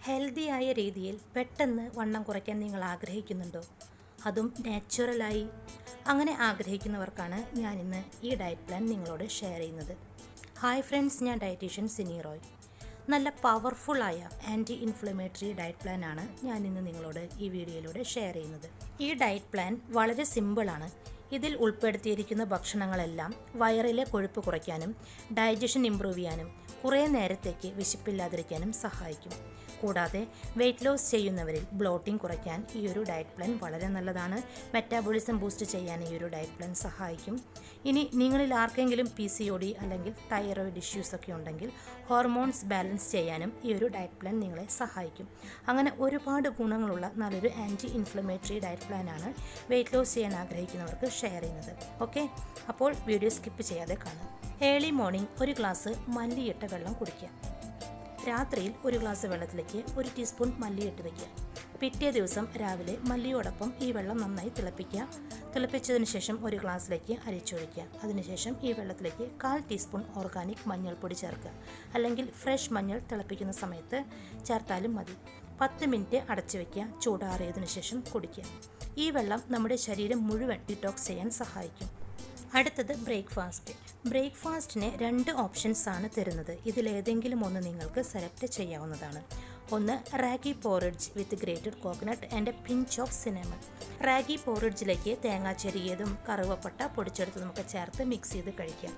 ഹെൽത്തിയായ രീതിയിൽ പെട്ടെന്ന് വണ്ണം കുറയ്ക്കാൻ നിങ്ങൾ ആഗ്രഹിക്കുന്നുണ്ടോ? അതും നാച്ചുറലായി. അങ്ങനെ ആഗ്രഹിക്കുന്നവർക്കാണ് ഞാനിന്ന് ഈ ഡയറ്റ് പ്ലാൻ നിങ്ങളോട് ഷെയർ ചെയ്യുന്നത്. ഹായ് ഫ്രണ്ട്സ്, ഞാൻ ഡയറ്റീഷ്യൻ സിനി റോയ്. നല്ല പവർഫുള്ളായ ആൻറ്റി ഇൻഫ്ലമേറ്ററി ഡയറ്റ് പ്ലാനാണ് ഞാനിന്ന് നിങ്ങളോട് ഈ വീഡിയോയിലൂടെ ഷെയർ ചെയ്യുന്നത്. ഈ ഡയറ്റ് പ്ലാൻ വളരെ സിമ്പിളാണ്. ഇതിൽ ഉൾപ്പെടുത്തിയിരിക്കുന്ന ഭക്ഷണങ്ങളെല്ലാം വയറിലെ കൊഴുപ്പ് കുറയ്ക്കാനും ഡൈജഷൻ ഇംപ്രൂവ് ചെയ്യാനും കുറേ നേരത്തേക്ക് വിശപ്പില്ലാതിരിക്കാനും സഹായിക്കും. കൂടാതെ വെയിറ്റ് ലോസ് ചെയ്യുന്നവരിൽ ബ്ലോട്ടിംഗ് കുറയ്ക്കാൻ ഈ ഒരു ഡയറ്റ് പ്ലാൻ വളരെ നല്ലതാണ്. മെറ്റാബോളിസം ബൂസ്റ്റ് ചെയ്യാൻ ഈ ഒരു ഡയറ്റ് പ്ലാൻ സഹായിക്കും. ഇനി നിങ്ങളിൽ ആർക്കെങ്കിലും PCOD അല്ലെങ്കിൽ തൈറോയിഡ് ഇഷ്യൂസ് ഒക്കെ ഉണ്ടെങ്കിൽ ഹോർമോൺസ് ബാലൻസ് ചെയ്യാനും ഈ ഒരു ഡയറ്റ് പ്ലാൻ നിങ്ങളെ സഹായിക്കും. അങ്ങനെ ഒരുപാട് ഗുണങ്ങളുള്ള നല്ലൊരു ആൻറ്റി ഇൻഫ്ലമേറ്ററി ഡയറ്റ് പ്ലാനാണ് വെയിറ്റ് ലോസ് ചെയ്യാൻ ആഗ്രഹിക്കുന്നവർക്ക് ഷെയർ ചെയ്യുന്നത്. ഓക്കെ, അപ്പോൾ വീഡിയോ സ്കിപ്പ് ചെയ്യാതെ കാണാം. ഏർലി മോർണിംഗ് ഒരു ഗ്ലാസ് മല്ലിയിട്ട വെള്ളം കുടിക്കുക. രാത്രിയിൽ ഒരു ഗ്ലാസ് വെള്ളത്തിലേക്ക് 1 ടീസ്പൂൺ മല്ലിയിട്ട് വയ്ക്കുക. പിറ്റേ ദിവസം രാവിലെ മല്ലിയോടൊപ്പം ഈ വെള്ളം നന്നായി തിളപ്പിക്കുക. തിളപ്പിച്ചതിന് ശേഷം ഒരു ഗ്ലാസ്സിലേക്ക് അരിച്ചൊഴിക്കുക. അതിനുശേഷം ഈ വെള്ളത്തിലേക്ക് 1/4 ടീസ്പൂൺ ഓർഗാനിക് മഞ്ഞൾപ്പൊടി ചേർക്കുക. അല്ലെങ്കിൽ ഫ്രഷ് മഞ്ഞൾ തിളപ്പിക്കുന്ന സമയത്ത് ചേർത്താലും മതി. 10 മിനിറ്റ് അടച്ചു വയ്ക്കുക. ചൂടാറിയതിനു ശേഷം കുടിക്കുക. ഈ വെള്ളം നമ്മുടെ ശരീരം മുഴുവൻ ഡിറ്റോക്സ് ചെയ്യാൻ സഹായിക്കും. അടുത്തത് ബ്രേക്ക്ഫാസ്റ്റ്. ബ്രേക്ക്ഫാസ്റ്റിന് 2 ഓപ്ഷൻസ് ആണ് തരുന്നത്. ഇതിലേതെങ്കിലും ഒന്ന് നിങ്ങൾക്ക് സെലക്ട് ചെയ്യാവുന്നതാണ്. ഒന്ന് ragi porridge with grated coconut and a pinch of cinnamon. Ragi പോറിഡ്ജിലേക്ക് തേങ്ങ ചെരിയതും കറുവപ്പട്ട പൊടിച്ചെടുത്തതും ഒക്കെ ചേർത്ത് മിക്സ് ചെയ്ത് കഴിക്കാം.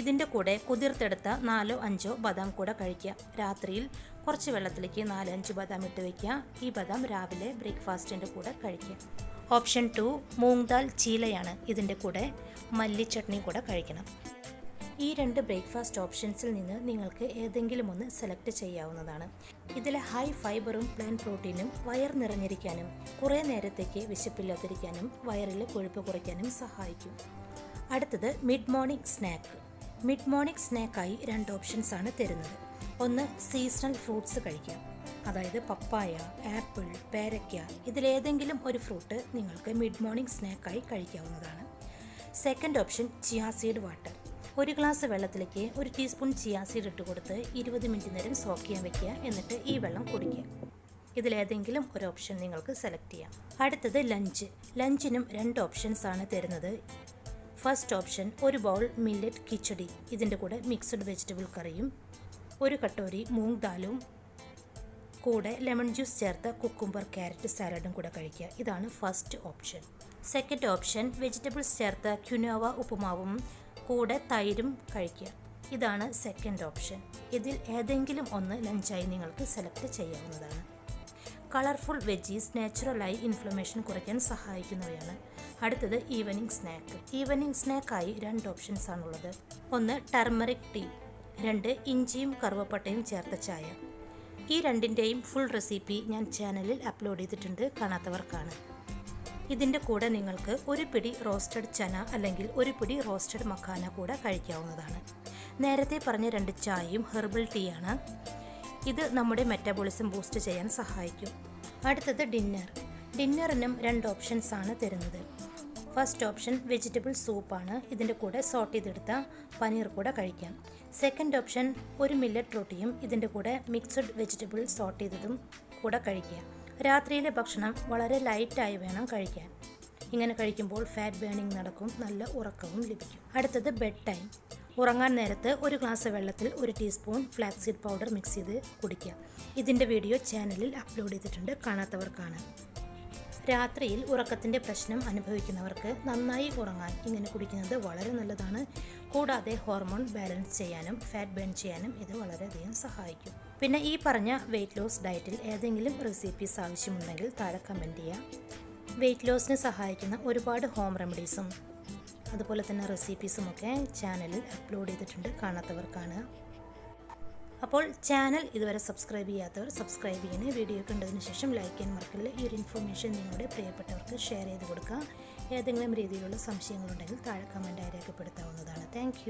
ഇതിൻ്റെ കൂടെ കുതിർത്തെടുത്ത 4-5 ബദാം കൂടെ കഴിക്കുക. രാത്രിയിൽ കുറച്ച് വെള്ളത്തിലേക്ക് 4-5 ബദാം ഇട്ട് വയ്ക്കുക. ഈ ബദാം രാവിലെ ബ്രേക്ക്ഫാസ്റ്റിൻ്റെ കൂടെ കഴിക്കുക. ഓപ്ഷൻ 2 മൂങ് ദാൽ ചീലയാണ്. ഇതിൻ്റെ കൂടെ മല്ലി ചട്നി കൂടെ കഴിക്കണം. ഈ 2 ബ്രേക്ക്ഫാസ്റ്റ് ഓപ്ഷൻസിൽ നിന്ന് നിങ്ങൾക്ക് ഏതെങ്കിലും ഒന്ന് സെലക്ട് ചെയ്യാവുന്നതാണ്. ഇതിലെ ഹൈ ഫൈബറും പ്ലാന്റ് പ്രോട്ടീനും വയർ നിറഞ്ഞിരിക്കാനും കുറേ നേരത്തേക്ക് വിശപ്പില്ലാതിരിക്കാനും വയറിലെ കൊഴുപ്പ് കുറയ്ക്കാനും സഹായിക്കും. അടുത്തത് mid morning snack. Mid morning സ്നാക്കായി 2 ഓപ്ഷൻസ് ആണ് തരുന്നത്. ഒന്ന് സീസണൽ ഫ്രൂട്ട്സ് കഴിക്കാം. അതായത് പപ്പായ, ആപ്പിൾ, പേരയ്ക്ക, ഇതിലേതെങ്കിലും ഒരു ഫ്രൂട്ട് നിങ്ങൾക്ക് മിഡ് മോർണിംഗ് സ്നാക്കായി കഴിക്കാവുന്നതാണ്. Second option chia seed water. 1 glass വെള്ളത്തിലേക്ക് 1 ടീസ്പൂൺ ചിയാ സീഡ് ഇട്ട് കൊടുത്ത് 20 മിനിറ്റ് നേരം സോക്ക് ചെയ്യാൻ വെക്കുക. എന്നിട്ട് ഈ വെള്ളം കുടിക്കുക. ഇതിലേതെങ്കിലും ഒരു ഓപ്ഷൻ നിങ്ങൾക്ക് സെലക്ട് ചെയ്യാം. അടുത്തത് ലഞ്ച്. ലഞ്ചിനും 2 ഓപ്ഷൻസ് ആണ് തരുന്നത്. ഫസ്റ്റ് ഓപ്ഷൻ 1 ബൗൾ മില്ലറ്റ് കിച്ചടി. ഇതിൻ്റെ കൂടെ മിക്സഡ് വെജിറ്റബിൾ കറിയും 1 കട്ടോരി മൂങ് ദാലും കൂടെ ലെമൺ ജ്യൂസ് ചേർത്ത കുക്കുംബർ ക്യാരറ്റ് സാലഡും കൂടെ കഴിക്കുക. ഇതാണ് first option. Second option vegetables ചേർത്ത ക്യുനോവ ഉപ്പുമാവും കൂടെ തൈരും കഴിക്കുക. ഇതാണ് സെക്കൻഡ് ഓപ്ഷൻ. ഇതിൽ ഏതെങ്കിലും ഒന്ന് ലഞ്ചായി നിങ്ങൾക്ക് സെലക്ട് ചെയ്യാവുന്നതാണ്. കളർഫുൾ വെജീസ് നാച്ചുറലായി ഇൻഫ്ലമേഷൻ കുറയ്ക്കാൻ സഹായിക്കുന്നവയാണ്. അടുത്തത് ഈവനിങ് സ്നാക്ക്. ഈവനിങ് സ്നാക്കായി 2 ഓപ്ഷൻസ് ആണുള്ളത്. ഒന്ന് ടർമറിക് ടീ, 2 ഇഞ്ചിയും കറുവപ്പട്ടയും ചേർത്ത ചായ. ഈ 2ൻ്റെയും ഫുൾ റെസിപ്പി ഞാൻ ചാനലിൽ അപ്ലോഡ് ചെയ്തിട്ടുണ്ട്, കാണാത്തവർക്കാണ്. ഇതിൻ്റെ കൂടെ നിങ്ങൾക്ക് 1 പിടി റോസ്റ്റഡ് ചന അല്ലെങ്കിൽ 1 പിടി റോസ്റ്റഡ് മഖാന കൂടെ കഴിക്കാവുന്നതാണ്. നേരത്തെ പറഞ്ഞ 2 ചായയും ഹെർബൽ ടീയാണ്. ഇത് നമ്മുടെ മെറ്റാബോളിസം ബൂസ്റ്റ് ചെയ്യാൻ സഹായിക്കും. അടുത്തത് ഡിന്നർ. ഡിന്നറിനും 2 ഓപ്ഷൻസ് ആണ് തരുന്നത്. ഫസ്റ്റ് ഓപ്ഷൻ വെജിറ്റബിൾ സൂപ്പാണ്. ഇതിൻ്റെ കൂടെ സോട്ട് ചെയ്തെടുത്ത പനീർ കൂടെ കഴിക്കാം. സെക്കൻഡ് ഓപ്ഷൻ 1 മില്ലറ്റ് റൊട്ടിയും ഇതിൻ്റെ കൂടെ മിക്സഡ് വെജിറ്റബിൾ സോട്ട് ചെയ്തതും കൂടെ കഴിക്കുക. രാത്രിയിലെ ഭക്ഷണം വളരെ ലൈറ്റായി വേണം കഴിക്കാൻ. ഇങ്ങനെ കഴിക്കുമ്പോൾ ഫാറ്റ് ബേണിംഗ് നടക്കും, നല്ല ഉറക്കവും ലഭിക്കും. അടുത്തത് ബെഡ് ടൈം. ഉറങ്ങാൻ നേരത്ത് 1 ഗ്ലാസ് വെള്ളത്തിൽ 1 ടീസ്പൂൺ ഫ്ലാക്സീഡ് പൗഡർ മിക്സ് ചെയ്ത് കുടിക്കുക. ഇതിൻ്റെ വീഡിയോ ചാനലിൽ അപ്ലോഡ് ചെയ്തിട്ടുണ്ട്, കാണാത്തവർക്കാണ്. രാത്രിയിൽ ഉറക്കത്തിൻ്റെ പ്രശ്നം അനുഭവിക്കുന്നവർക്ക് നന്നായി ഉറങ്ങാൻ ഇങ്ങനെ കുടിക്കുന്നത് വളരെ നല്ലതാണ്. കൂടാതെ ഹോർമോൺ ബാലൻസ് ചെയ്യാനും ഫാറ്റ് ബേൺ ചെയ്യാനും ഇത് വളരെയധികം സഹായിക്കും. പിന്നെ ഈ പറഞ്ഞ വെയിറ്റ് ലോസ് ഡയറ്റിൽ ഏതെങ്കിലും റെസിപ്പീസ് ആവശ്യമുണ്ടെങ്കിൽ താഴെ കമൻറ്റ് ചെയ്യാം. വെയിറ്റ് ലോസിന് സഹായിക്കുന്ന ഒരുപാട് ഹോം റെമഡീസും അതുപോലെ തന്നെ റെസിപ്പീസുമൊക്കെ ചാനലിൽ അപ്ലോഡ് ചെയ്തിട്ടുണ്ട്, കാണാത്തവർക്കാണ്. അപ്പോൾ ചാനൽ ഇതുവരെ സബ്സ്ക്രൈബ് ചെയ്യാത്തവർ സബ്സ്ക്രൈബ് ചെയ്യണേ. വീഡിയോ കണ്ടതിന് ശേഷം ലൈക്ക് ചെയ്യാൻ മറക്കല്ലേ. ഈ ഒരു ഇൻഫർമേഷൻ നിങ്ങളുടെ പ്രിയപ്പെട്ടവർക്ക് ഷെയർ ചെയ്ത് കൊടുക്കുക. ഏതെങ്കിലും രീതിയിലുള്ള സംശയങ്ങളുണ്ടെങ്കിൽ താഴെ കമൻറ്റായി രേഖപ്പെടുത്താവുന്നതാണ്. താങ്ക്